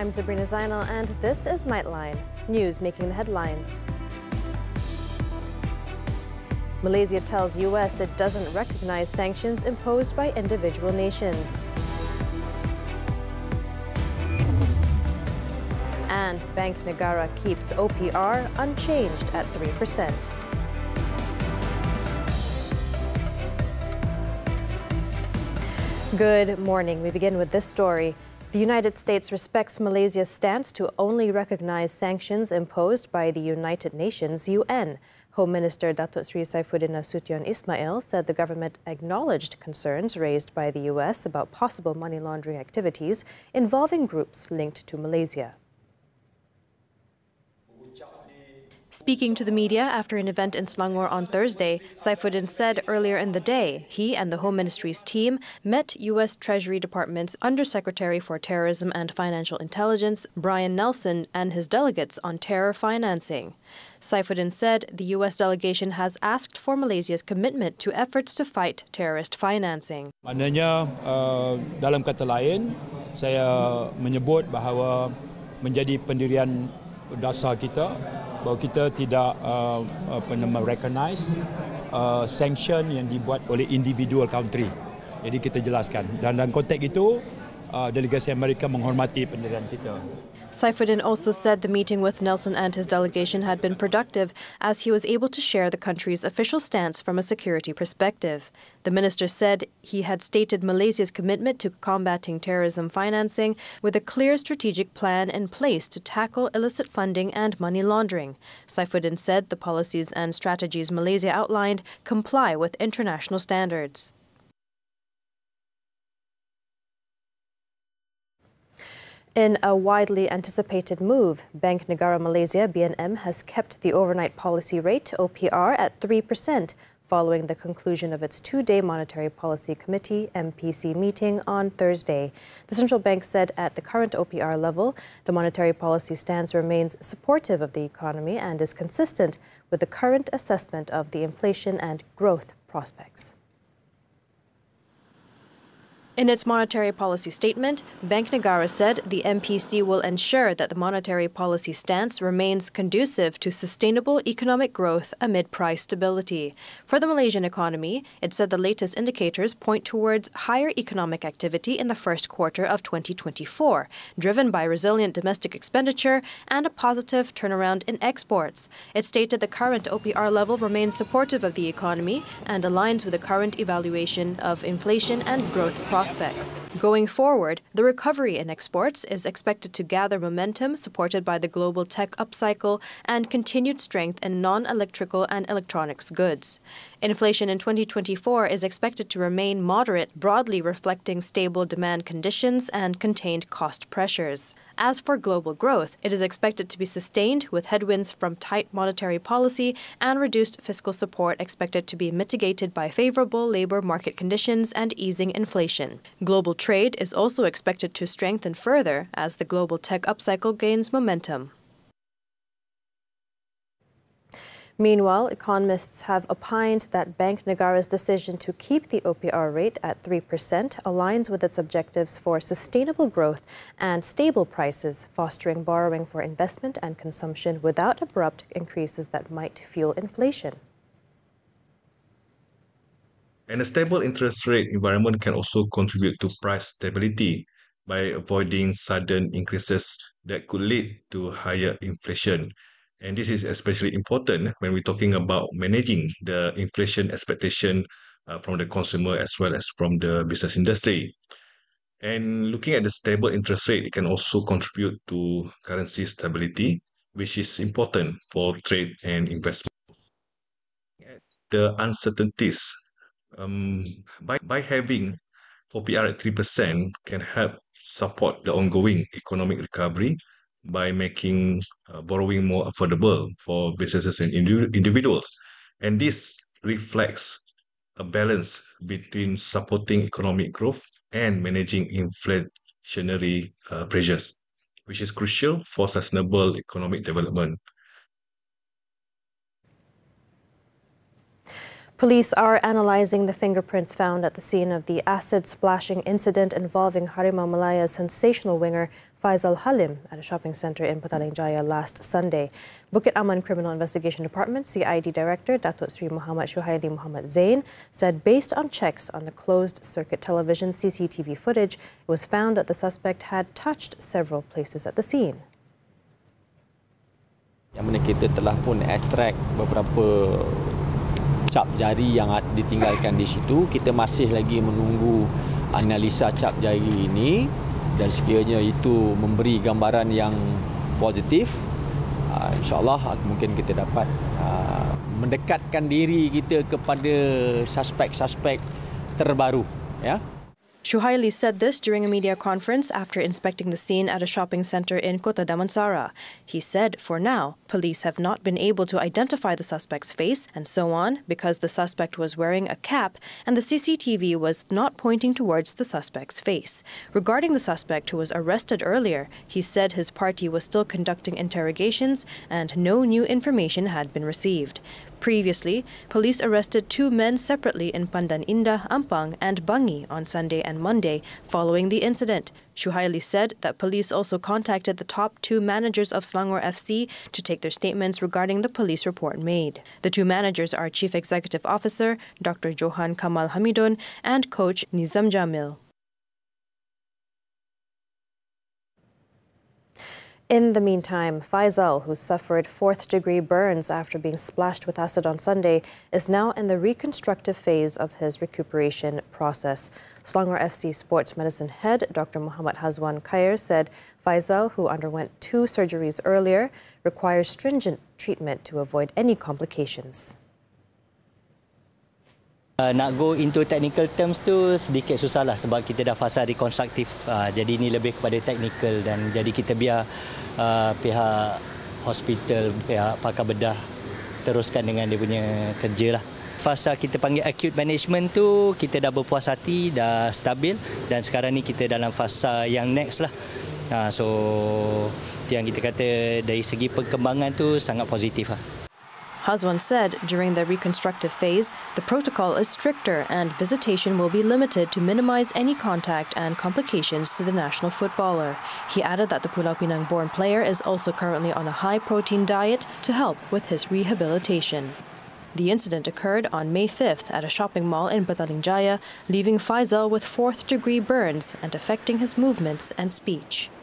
I'm Sabrina Zainal, and this is Nightline, news making the headlines. Malaysia tells US it doesn't recognize sanctions imposed by individual nations. And Bank Negara keeps OPR unchanged at 3%. Good morning. We begin with this story. The United States respects Malaysia's stance to only recognize sanctions imposed by the United Nations, UN. Home Minister Datuk Sri Saifuddin Nasution Ismail said the government acknowledged concerns raised by the US about possible money laundering activities involving groups linked to Malaysia. Speaking to the media after an event in Selangor on Thursday, Saifuddin said earlier in the day he and the Home Ministry's team met U.S. Treasury Department's Undersecretary for Terrorism and Financial Intelligence, Brian Nelson, and his delegates on terror financing. Saifuddin said the U.S. delegation has asked for Malaysia's commitment to efforts to fight terrorist financing. Maknanya, dalam kata lain, saya menyebut bahawa menjadi pendirian dasar kita bahawa kita tidak recognize sanction yang dibuat oleh individual country. Jadi kita jelaskan dan dalam konteks itu delegasi Amerika menghormati pendirian kita. Saifuddin also said the meeting with Nelson and his delegation had been productive as he was able to share the country's official stance from a security perspective. The minister said he had stated Malaysia's commitment to combating terrorism financing with a clear strategic plan in place to tackle illicit funding and money laundering. Saifuddin said the policies and strategies Malaysia outlined comply with international standards. In a widely anticipated move, Bank Negara Malaysia (BNM) has kept the overnight policy rate (OPR) at 3% following the conclusion of its two-day Monetary Policy Committee (MPC) meeting on Thursday. The central bank said at the current OPR level, the monetary policy stance remains supportive of the economy and is consistent with the current assessment of the inflation and growth prospects. In its monetary policy statement, Bank Negara said the MPC will ensure that the monetary policy stance remains conducive to sustainable economic growth amid price stability. For the Malaysian economy, it said the latest indicators point towards higher economic activity in the first quarter of 2024, driven by resilient domestic expenditure and a positive turnaround in exports. It stated the current OPR level remains supportive of the economy and aligns with the current evaluation of inflation and growth prospects. Going forward, the recovery in exports is expected to gather momentum supported by the global tech upcycle and continued strength in non-electrical and electronics goods. Inflation in 2024 is expected to remain moderate, broadly reflecting stable demand conditions and contained cost pressures. As for global growth, it is expected to be sustained with headwinds from tight monetary policy and reduced fiscal support expected to be mitigated by favorable labor market conditions and easing inflation. Global trade is also expected to strengthen further as the global tech upcycle gains momentum. Meanwhile, economists have opined that Bank Negara's decision to keep the OPR rate at 3% aligns with its objectives for sustainable growth and stable prices, fostering borrowing for investment and consumption without abrupt increases that might fuel inflation. And a stable interest rate environment can also contribute to price stability by avoiding sudden increases that could lead to higher inflation. And this is especially important when we're talking about managing the inflation expectation from the consumer as well as from the business industry. And looking at the stable interest rate, it can also contribute to currency stability, which is important for trade and investment. The uncertainties, by having OPR at 3% can help support the ongoing economic recovery by making borrowing more affordable for businesses and individuals. And this reflects a balance between supporting economic growth and managing inflationary pressures, which is crucial for sustainable economic development. Police are analyzing the fingerprints found at the scene of the acid splashing incident involving Harimau Malaya's sensational winger Fisel Halim at a shopping centre in Petaling Jaya last Sunday. Bukit Aman Criminal Investigation Department CID Director Datuk Sri Muhammad Shuhaili Muhammad Zain said based on checks on the closed-circuit television CCTV footage, it was found that the suspect had touched several places at the scene. Yang mana kita telah pun ekstrak beberapa cap jari yang ditinggalkan di situ. Kita masih lagi menunggu analisa cap jari ini dan sekiranya itu memberi gambaran yang positif, insyaAllah mungkin kita dapat mendekatkan diri kita kepada suspek-suspek terbaru. Ya. Shuhaili said this during a media conference after inspecting the scene at a shopping centre in Kota Damansara. He said, for now, police have not been able to identify the suspect's face and so on because the suspect was wearing a cap and the CCTV was not pointing towards the suspect's face. Regarding the suspect who was arrested earlier, he said his party was still conducting interrogations and no new information had been received. Previously, police arrested 2 men separately in Pandan Indah, Ampang and Bangi on Sunday and Monday following the incident. Shuhaili said that police also contacted the top 2 managers of Selangor FC to take their statements regarding the police report made. The 2 managers are Chief Executive Officer Dr. Johan Kamal Hamidun and Coach Nizam Jamil. In the meantime, Fisel, who suffered 4th-degree burns after being splashed with acid on Sunday, is now in the reconstructive phase of his recuperation process. Selangor FC sports medicine head Dr. Muhammad Hazwan Khair said Fisel, who underwent 2 surgeries earlier, requires stringent treatment to avoid any complications. Nak go into technical terms tu sedikit susah lah sebab kita dah fasa reconstructive. Jadi ini lebih kepada technical dan jadi kita biar pihak hospital, pihak pakar bedah teruskan dengan dia punya kerja lah. Fasa kita panggil acute management tu kita dah berpuas hati, dah stabil dan sekarang ni kita dalam fasa yang next lah. So yang kita kata dari segi perkembangan tu sangat positif lah. Hazwan said during the reconstructive phase, the protocol is stricter and visitation will be limited to minimize any contact and complications to the national footballer. He added that the Pulau Pinang-born player is also currently on a high-protein diet to help with his rehabilitation. The incident occurred on May 5th at a shopping mall in Petaling Jaya, leaving Fisel with 4th-degree burns and affecting his movements and speech.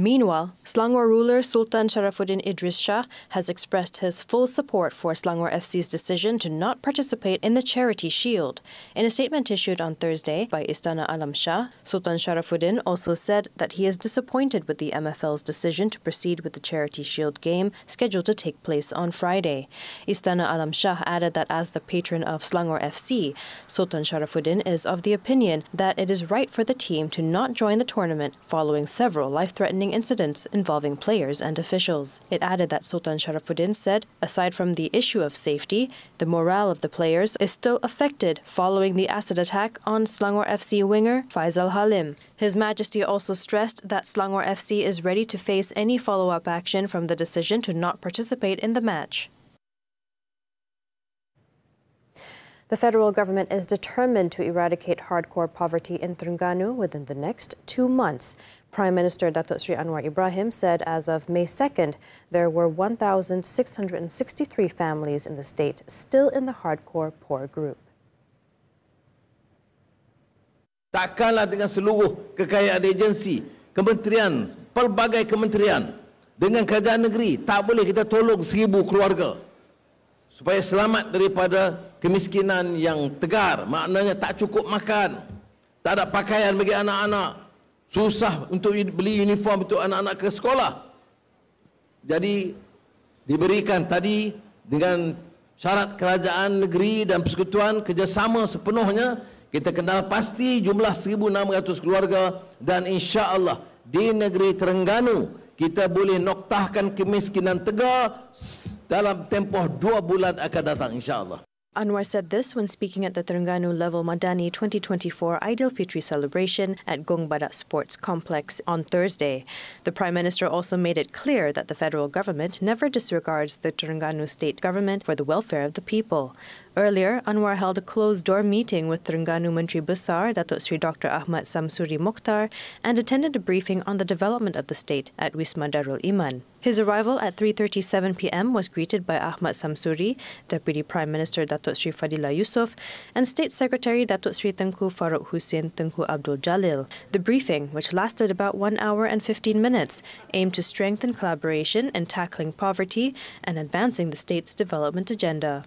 Meanwhile, Selangor ruler Sultan Sharafuddin Idris Shah has expressed his full support for Selangor FC's decision to not participate in the Charity Shield. In a statement issued on Thursday by Istana Alam Shah, Sultan Sharafuddin also said that he is disappointed with the MFL's decision to proceed with the Charity Shield game scheduled to take place on Friday. Istana Alam Shah added that as the patron of Selangor FC, Sultan Sharafuddin is of the opinion that it is right for the team to not join the tournament following several life-threatening incidents involving players and officials. It added that Sultan Sharafuddin said, aside from the issue of safety, the morale of the players is still affected following the acid attack on Selangor FC winger Fisel Halim. His Majesty also stressed that Selangor FC is ready to face any follow-up action from the decision to not participate in the match. The federal government is determined to eradicate hardcore poverty in Terengganu within the next 2 months. Prime Minister Datuk Sri Anwar Ibrahim said as of May 2nd, there were 1,663 families in the state still in the hardcore poor group. Takkanlah dengan seluruh kekayaan agensi, kementerian, pelbagai kementerian, dengan kerajaan negeri, tak boleh kita tolong 1,000 keluarga supaya selamat daripada kemiskinan yang tegar, maknanya tak cukup makan, tak ada pakaian bagi anak-anak, susah untuk beli uniform untuk anak-anak ke sekolah. Jadi diberikan tadi dengan syarat kerajaan negeri dan persekutuan kerjasama sepenuhnya, kita kenal pasti jumlah 1,600 keluarga dan insya-Allah di negeri Terengganu kita boleh noktahkan kemiskinan tegar dalam tempoh 2 bulan akan datang insya-Allah. Anwar said this when speaking at the Terengganu Level Madani 2024 Aidilfitri celebration at Gong Badak Sports Complex on Thursday. The Prime Minister also made it clear that the federal government never disregards the Terengganu state government for the welfare of the people. Earlier, Anwar held a closed-door meeting with Terengganu Menteri Besar Datuk Seri Dr. Ahmad Samsuri Mokhtar and attended a briefing on the development of the state at Wisma Darul Iman. His arrival at 3:37 p.m. was greeted by Ahmad Samsuri, Deputy Prime Minister Datuk Seri Fadilah Yusof, and State Secretary Datuk Seri Tengku Farouk Hussein Tengku Abdul Jalil. The briefing, which lasted about 1 hour and 15 minutes, aimed to strengthen collaboration in tackling poverty and advancing the state's development agenda.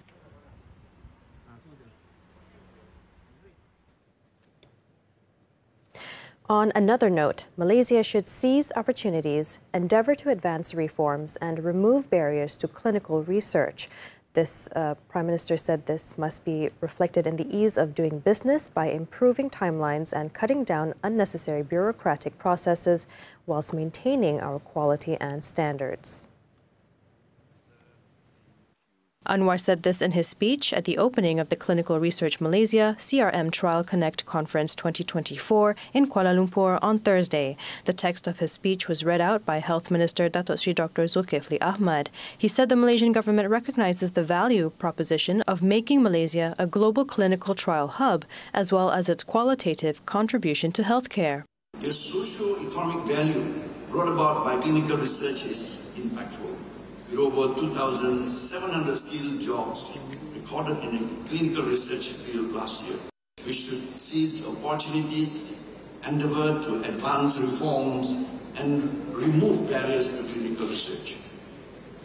On another note, Malaysia should seize opportunities, endeavour to advance reforms and remove barriers to clinical research. This Prime Minister said this must be reflected in the ease of doing business by improving timelines and cutting down unnecessary bureaucratic processes whilst maintaining our quality and standards. Anwar said this in his speech at the opening of the Clinical Research Malaysia CRM Trial Connect Conference 2024 in Kuala Lumpur on Thursday. The text of his speech was read out by Health Minister Datuk Seri Dr. Zulkifli Ahmad. He said the Malaysian government recognizes the value proposition of making Malaysia a global clinical trial hub, as well as its qualitative contribution to healthcare. The socio-economic value brought about by clinical research is impactful. With over 2,700 skilled jobs recorded in the clinical research field last year. We should seize opportunities, endeavour to advance reforms and remove barriers to clinical research.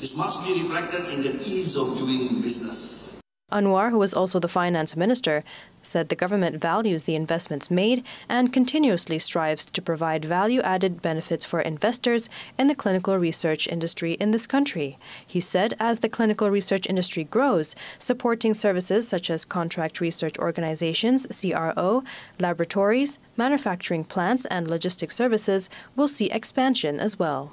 This must be reflected in the ease of doing business. Anwar, who was also the finance minister, said the government values the investments made and continuously strives to provide value-added benefits for investors in the clinical research industry in this country. He said as the clinical research industry grows, supporting services such as contract research organizations, CRO, laboratories, manufacturing plants and logistics services will see expansion as well.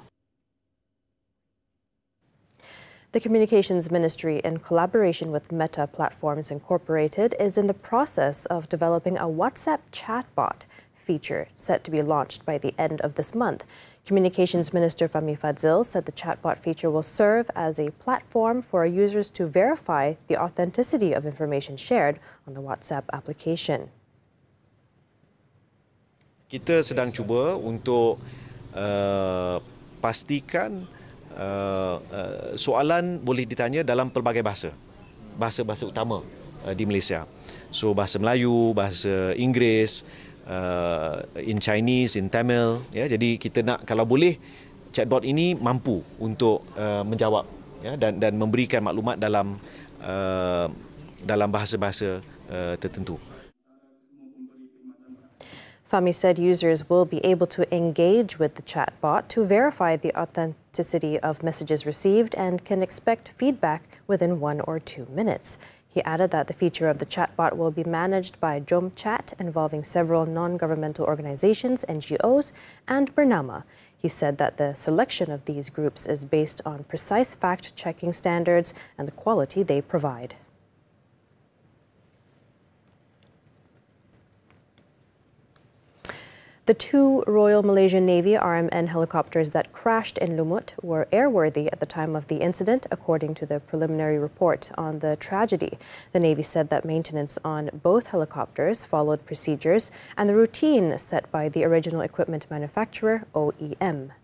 The Communications Ministry, in collaboration with Meta Platforms Incorporated, is in the process of developing a WhatsApp chatbot feature set to be launched by the end of this month. Communications Minister Fahmi Fadzil said the chatbot feature will serve as a platform for users to verify the authenticity of information shared on the WhatsApp application. Kita sedang cuba untuk pastikan soalan boleh ditanya dalam pelbagai bahasa utama di Malaysia. So bahasa Melayu, bahasa Inggeris, in Chinese, in Tamil. Ya, jadi kita nak kalau boleh chatbot ini mampu untuk menjawab ya, dan memberikan maklumat dalam bahasa-bahasa tertentu. Fahmi said users will be able to engage with the chatbot to verify the authenticity of messages received and can expect feedback within 1 or 2 minutes. He added that the feature of the chatbot will be managed by Jom Chat, involving several non-governmental organizations, NGOs, and Bernama. He said that the selection of these groups is based on precise fact-checking standards and the quality they provide. The 2 Royal Malaysian Navy RMN helicopters that crashed in Lumut were airworthy at the time of the incident, according to the preliminary report on the tragedy. The Navy said that maintenance on both helicopters followed procedures and the routine set by the original equipment manufacturer, OEM.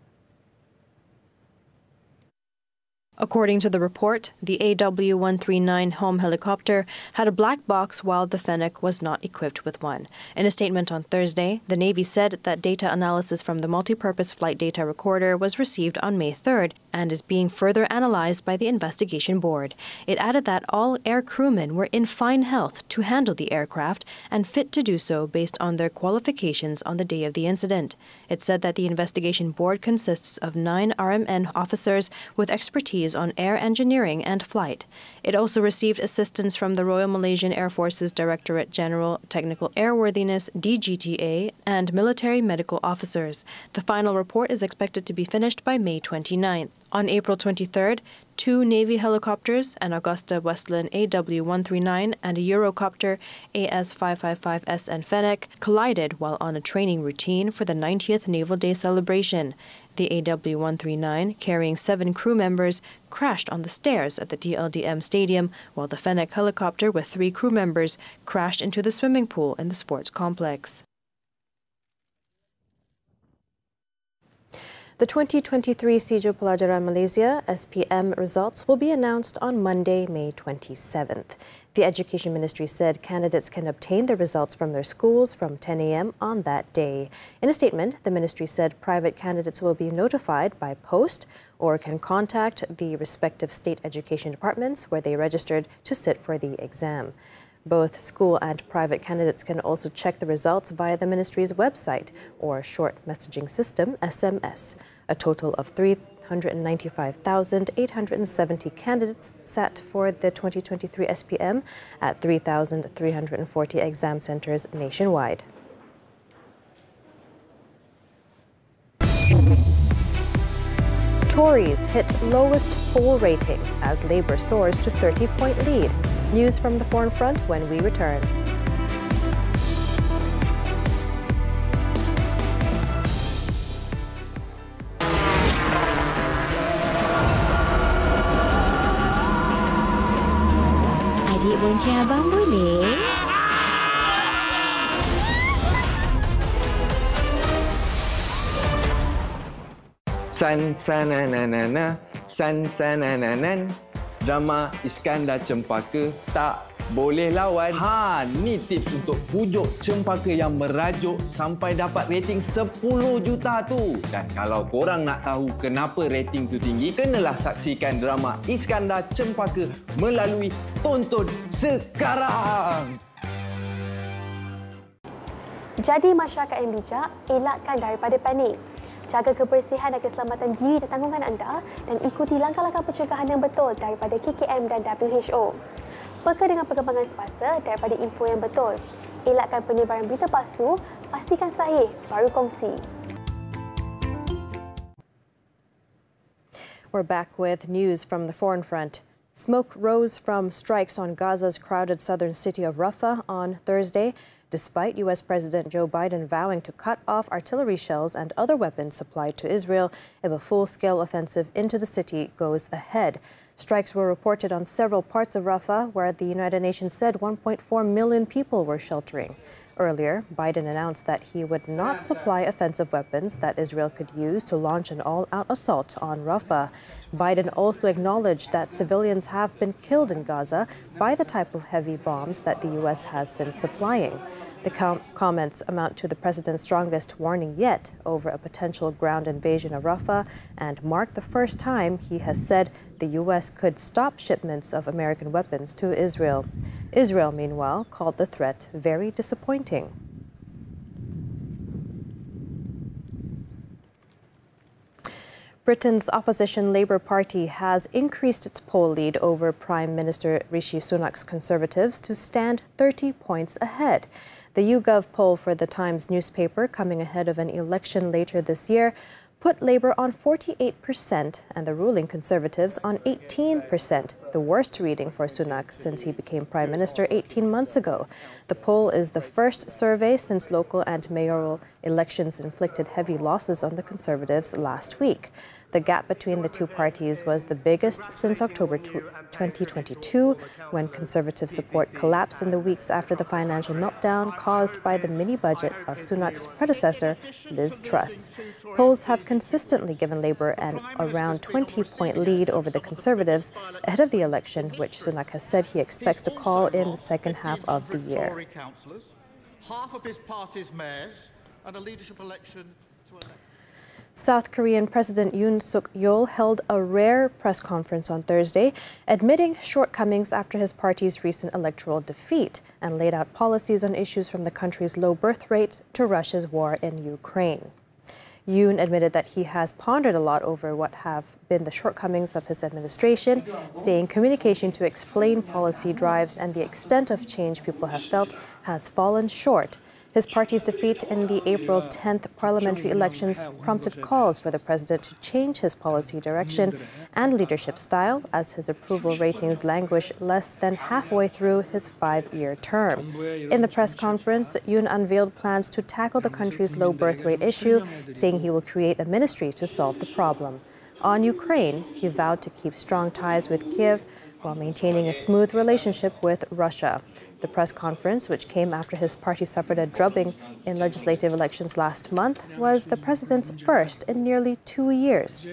According to the report, the AW139 home helicopter had a black box while the Fennec was not equipped with one. In a statement on Thursday, the Navy said that data analysis from the multi-purpose flight data recorder was received on May 3rd and is being further analyzed by the investigation board. It added that all air crewmen were in fine health to handle the aircraft and fit to do so based on their qualifications on the day of the incident. It said that the investigation board consists of 9 RMN officers with expertise on air engineering and flight. It also received assistance from the Royal Malaysian Air Force's Directorate General Technical Airworthiness, DGTA, and military medical officers. The final report is expected to be finished by May 29th. On April 23rd, 2 Navy helicopters, an Augusta Westland AW139 and a Eurocopter AS555SN Fennec, collided while on a training routine for the 90th Naval Day celebration. The AW139, carrying 7 crew members, crashed on the stairs at the DLDM stadium, while the Fennec helicopter with 3 crew members crashed into the swimming pool in the sports complex. The 2023 Sijil Pelajaran Malaysia (SPM) results will be announced on Monday, May 27th. The Education Ministry said candidates can obtain the results from their schools from 10 a.m. on that day. In a statement, the ministry said private candidates will be notified by post or can contact the respective state education departments where they registered to sit for the exam. Both school and private candidates can also check the results via the ministry's website or short messaging system, SMS. A total of 395,870 candidates sat for the 2023 SPM at 3,340 exam centres nationwide. Tories hit lowest poll rating as Labour soars to 30-point lead. News from the Foreign Front when we return. Adik bonceng abang boleh? San-sananana, san-sanananan. Drama Iskandar Cempaka tak boleh lawan. Ni tips untuk pujuk Cempaka yang merajuk sampai dapat rating 10 juta tu. Dan kalau korang nak tahu kenapa rating tu tinggi, kenalah saksikan drama Iskandar Cempaka melalui Tonton Sekarang. Jadi masyarakat yang bijak, elakkan daripada panik. Jaga kebersihan dan keselamatan diri dan tanggungan anda dan ikuti langkah-langkah pencegahan yang betul daripada KKM dan WHO. Peka dengan perkembangan semasa daripada info yang betul. Elakkan penyebaran berita palsu, pastikan sahih, baru kongsi. We're back with news from the Foreign Front. Smoke rose from strikes on Gaza's crowded southern city of Rafah on Thursday, despite U.S. President Joe Biden vowing to cut off artillery shells and other weapons supplied to Israel if a full-scale offensive into the city goes ahead. Strikes were reported on several parts of Rafah, where the United Nations said 1.4 million people were sheltering. Earlier, Biden announced that he would not supply offensive weapons that Israel could use to launch an all-out assault on Rafah. Biden also acknowledged that civilians have been killed in Gaza by the type of heavy bombs that the U.S. has been supplying. The comments amount to the president's strongest warning yet over a potential ground invasion of Rafah and mark the first time he has said the U.S. could stop shipments of American weapons to Israel. Israel, meanwhile, called the threat very disappointing. Britain's opposition Labour Party has increased its poll lead over Prime Minister Rishi Sunak's Conservatives to stand 30 points ahead. The YouGov poll for the Times newspaper, coming ahead of an election later this year, put Labour on 48% and the ruling Conservatives on 18%, the worst reading for Sunak since he became Prime Minister 18 months ago. The poll is the first survey since local and mayoral elections inflicted heavy losses on the Conservatives last week. The gap between the two parties was the biggest since October 2022, when Conservative support collapsed in the weeks after the financial meltdown caused by the mini-budget of Sunak's predecessor, Liz Truss. Polls have consistently given Labour an around 20-point lead over the Conservatives ahead of the election, which Sunak has said he expects to call in the second half of the year. Half of his party's mayors and a leadership election to elect. South Korean President Yoon Suk-yeol held a rare press conference on Thursday, admitting shortcomings after his party's recent electoral defeat and laid out policies on issues from the country's low birth rate to Russia's war in Ukraine. Yoon admitted that he has pondered a lot over what have been the shortcomings of his administration, saying communication to explain policy drives and the extent of change people have felt has fallen short. His party's defeat in the April 10th parliamentary elections prompted calls for the president to change his policy direction and leadership style as his approval ratings languish less than halfway through his 5-year term. In the press conference, Yoon unveiled plans to tackle the country's low birth rate issue, saying he will create a ministry to solve the problem. On Ukraine, he vowed to keep strong ties with Kiev while maintaining a smooth relationship with Russia. The press conference, which came after his party suffered a drubbing in legislative elections last month, was the president's first in nearly 2 years.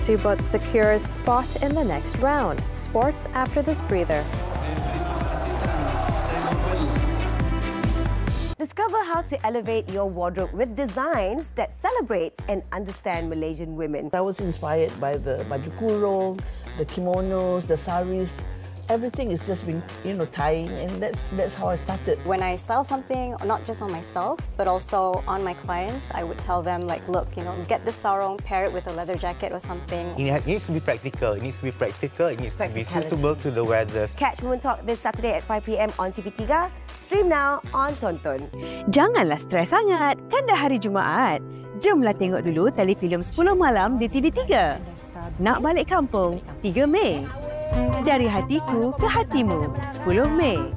Subot secures spot in the next round. Sports after this breather. Discover how to elevate your wardrobe with designs that celebrate and understand Malaysian women. I was inspired by the baju kurung, the kimonos, the saris. Everything is just been, tying, and that's how I started. When I style something, not just on myself, but also on my clients, I would tell them, like, look, get this sarong, pair it with a leather jacket or something. It needs to be practical. It needs to be suitable to the weather. Catch Women Talk this Saturday at 5 p.m. on TV3. Stream now on Tonton. Janganlah stres sangat, kan dah hari Jumaat. Jomlah tengok dulu telefilm 10 malam di TV3. Nak balik kampung, 3 Mei. Dari hatiku ke hatimu, 10 Mei.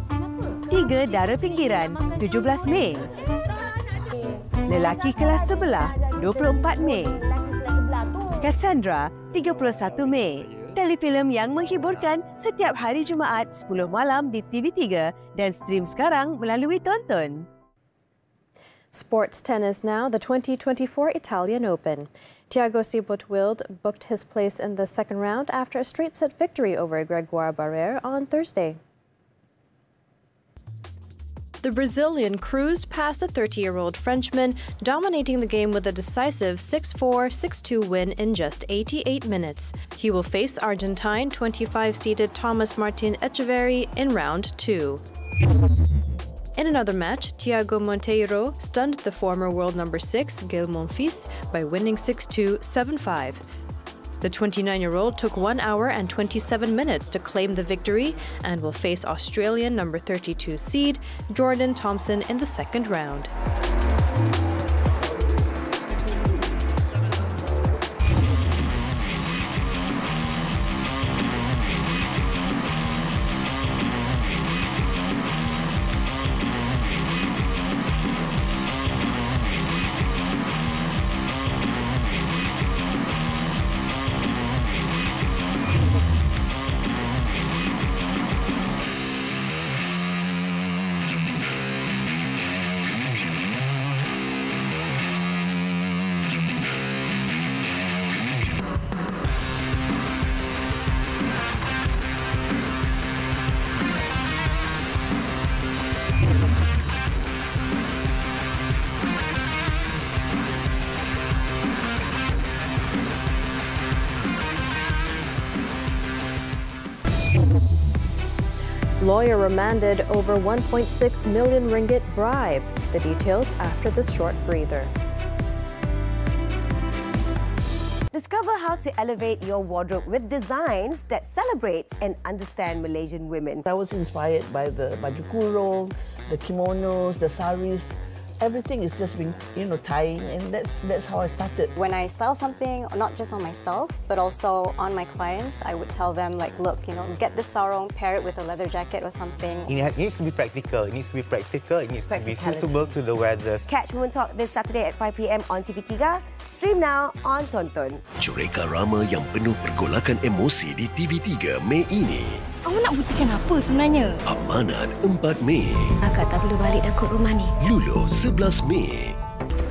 3 Dara Pinggiran, 17 Mei. Lelaki kelas sebelah, 24 Mei. Cassandra, 31 Mei. Telefilm yang menghiburkan setiap hari Jumaat 10 malam di TV3 dan stream sekarang melalui Tonton. Sports tennis now, the 2024 Italian Open. Thiago Seyboth-Wild booked his place in the second round after a straight-set victory over Gregoire Barrère on Thursday. The Brazilian cruised past the 30-year-old Frenchman, dominating the game with a decisive 6-4, 6-2 win in just 88 minutes. He will face Argentine 25-seeded Thomas Martin Echeverry in round 2. In another match, Thiago Monteiro stunned the former world number 6, Gaël Monfils, by winning 6-2, 7-5. The 29-year-old took 1 hour and 27 minutes to claim the victory and will face Australian number 32 seed, Jordan Thompson, in the second round. Lawyer remanded over 1.6 million ringgit bribe. The details after this short breather. Discover how to elevate your wardrobe with designs that celebrate and understand Malaysian women. I was inspired by the baju kurung, the kimonos, the saris. everything is just been, tying, and that's how I started. When I style something, not just on myself, but also on my clients, I would tell them like, look, get this sarong, pair it with a leather jacket or something. It needs to be practical. It needs to be suitable to the weather. Catch Women Talk this Saturday at 5 p.m. on TV3. Stream now on Tonton. Cereka Rama yang penuh pergolakan emosi di TV3 Mei ini. Awak nak buktikan apa sebenarnya? Amanat 4 Mei. Akak tak perlu balik dah kot rumah ni. Luluh 11 Mei.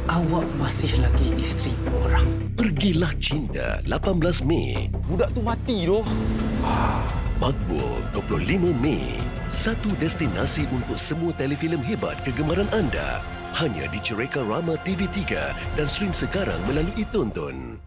Awak masih lagi isteri orang. Pergilah Cinta 18 Mei. Budak tu mati doh. Makbul 25 Mei. Satu destinasi untuk semua telefilm hebat kegemaran anda. Hanya di Cereka Rama TV3 dan stream sekarang melalui Tonton.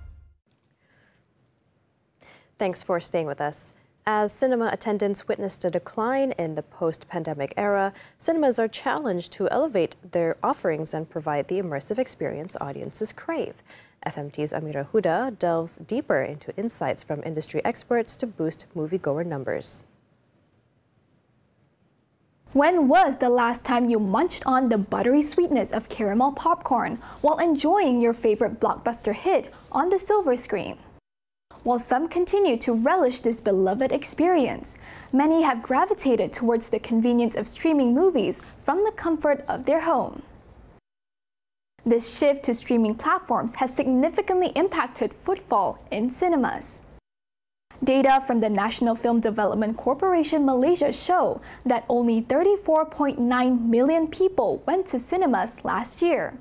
Thanks for staying with us. As cinema attendance witnessed a decline in the post-pandemic era, cinemas are challenged to elevate their offerings and provide the immersive experience audiences crave. FMT's Amira Huda delves deeper into insights from industry experts to boost moviegoer numbers. When was the last time you munched on the buttery sweetness of caramel popcorn while enjoying your favorite blockbuster hit on the silver screen? While some continue to relish this beloved experience, many have gravitated towards the convenience of streaming movies from the comfort of their home. This shift to streaming platforms has significantly impacted footfall in cinemas. Data from the National Film Development Corporation Malaysia show that only 34.9 million people went to cinemas last year,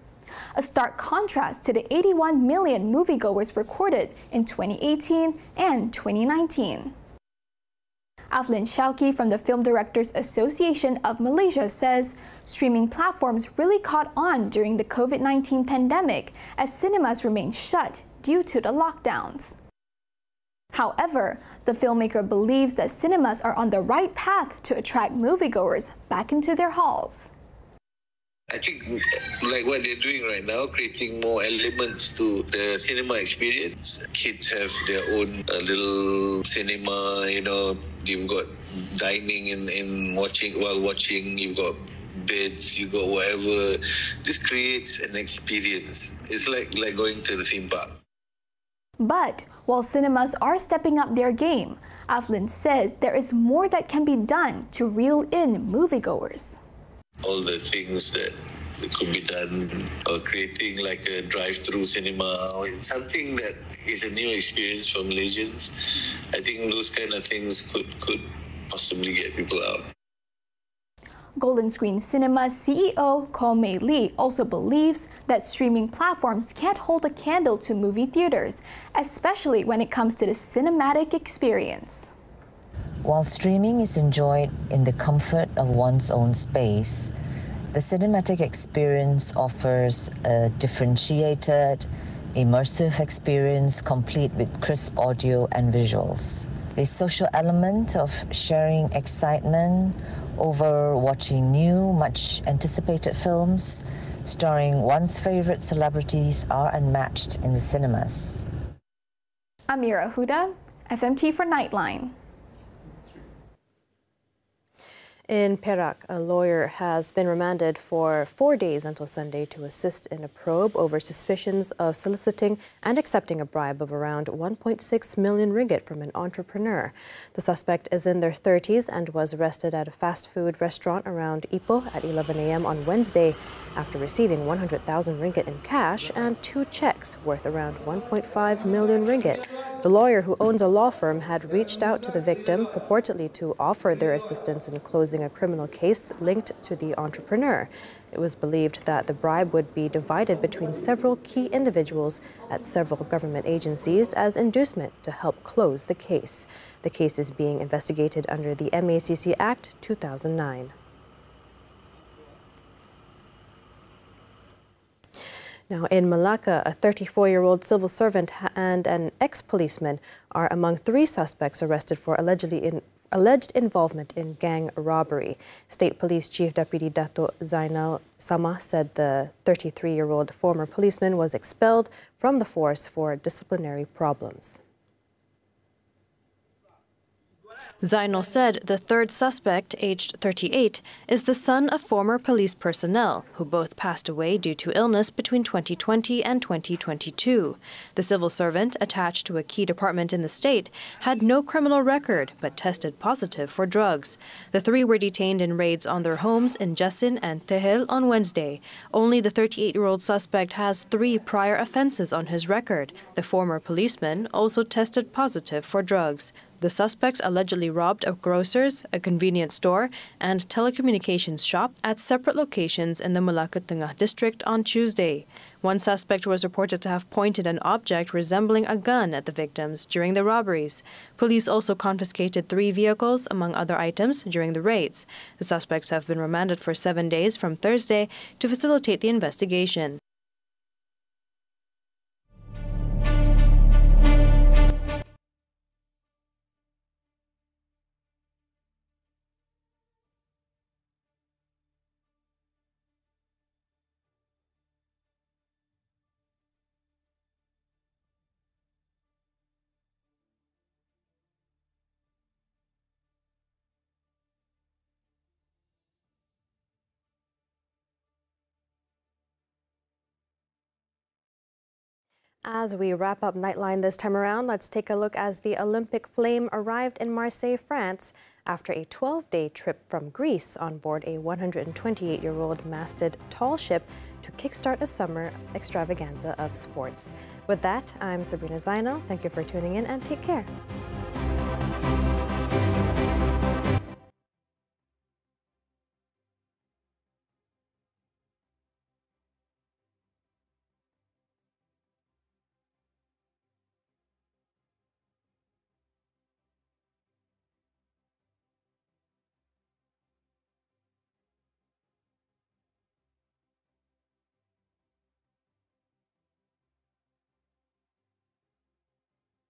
a stark contrast to the 81 million moviegoers recorded in 2018 and 2019. Aflin Shauki from the Film Directors Association of Malaysia says streaming platforms really caught on during the COVID-19 pandemic as cinemas remained shut due to the lockdowns. However, the filmmaker believes that cinemas are on the right path to attract moviegoers back into their halls. I think like what they're doing right now, creating more elements to the cinema experience. Kids have their own little cinema, you've got dining and watching while watching, you've got beds, you've got whatever. This creates an experience. It's like going to the theme park. But while cinemas are stepping up their game, Aflin says there is more that can be done to reel in moviegoers. All the things that could be done, or creating like a drive-through cinema, or something that is a new experience for Malaysians. I think those kind of things could possibly get people out. Golden Screen Cinema CEO Ko Mei Lee also believes that streaming platforms can't hold a candle to movie theaters, especially when it comes to the cinematic experience. While streaming is enjoyed in the comfort of one's own space, the cinematic experience offers a differentiated, immersive experience complete with crisp audio and visuals. The social element of sharing excitement over watching new, much anticipated films starring one's favorite celebrities are unmatched in the cinemas. Amira Huda, FMT for Nightline. In Perak, a lawyer has been remanded for 4 days until Sunday to assist in a probe over suspicions of soliciting and accepting a bribe of around 1.6 million ringgit from an entrepreneur. The suspect is in their 30s and was arrested at a fast food restaurant around Ipoh at 11 a.m. on Wednesday after receiving 100,000 ringgit in cash and 2 checks worth around 1.5 million ringgit. The lawyer, who owns a law firm, had reached out to the victim purportedly to offer their assistance in closing a criminal case linked to the entrepreneur. It was believed that the bribe would be divided between several key individuals at several government agencies as inducement to help close the case. The case is being investigated under the MACC Act 2009. Now, in Melaka, a 34-year-old civil servant and an ex-policeman are among 3 suspects arrested for alleged involvement in gang robbery. State Police Chief Deputy Dato' Zainal Samah said the 33-year-old former policeman was expelled from the force for disciplinary problems. Zainal said the third suspect, aged 38, is the son of former police personnel who both passed away due to illness between 2020 and 2022. The civil servant, attached to a key department in the state, had no criminal record but tested positive for drugs. The three were detained in raids on their homes in Jasin and Tehel on Wednesday. Only the 38-year-old suspect has 3 prior offences on his record. The former policeman also tested positive for drugs. The suspects allegedly robbed a grocer's, a convenience store, and telecommunications shop at separate locations in the Melaka Tengah district on Tuesday. One suspect was reported to have pointed an object resembling a gun at the victims during the robberies. Police also confiscated 3 vehicles, among other items, during the raids. The suspects have been remanded for 7 days from Thursday to facilitate the investigation. As we wrap up Nightline this time around, let's take a look as the Olympic flame arrived in Marseille, France, after a 12-day trip from Greece on board a 128-year-old masted tall ship to kickstart a summer extravaganza of sports. With that, I'm Sabrina Zainal. Thank you for tuning in and take care.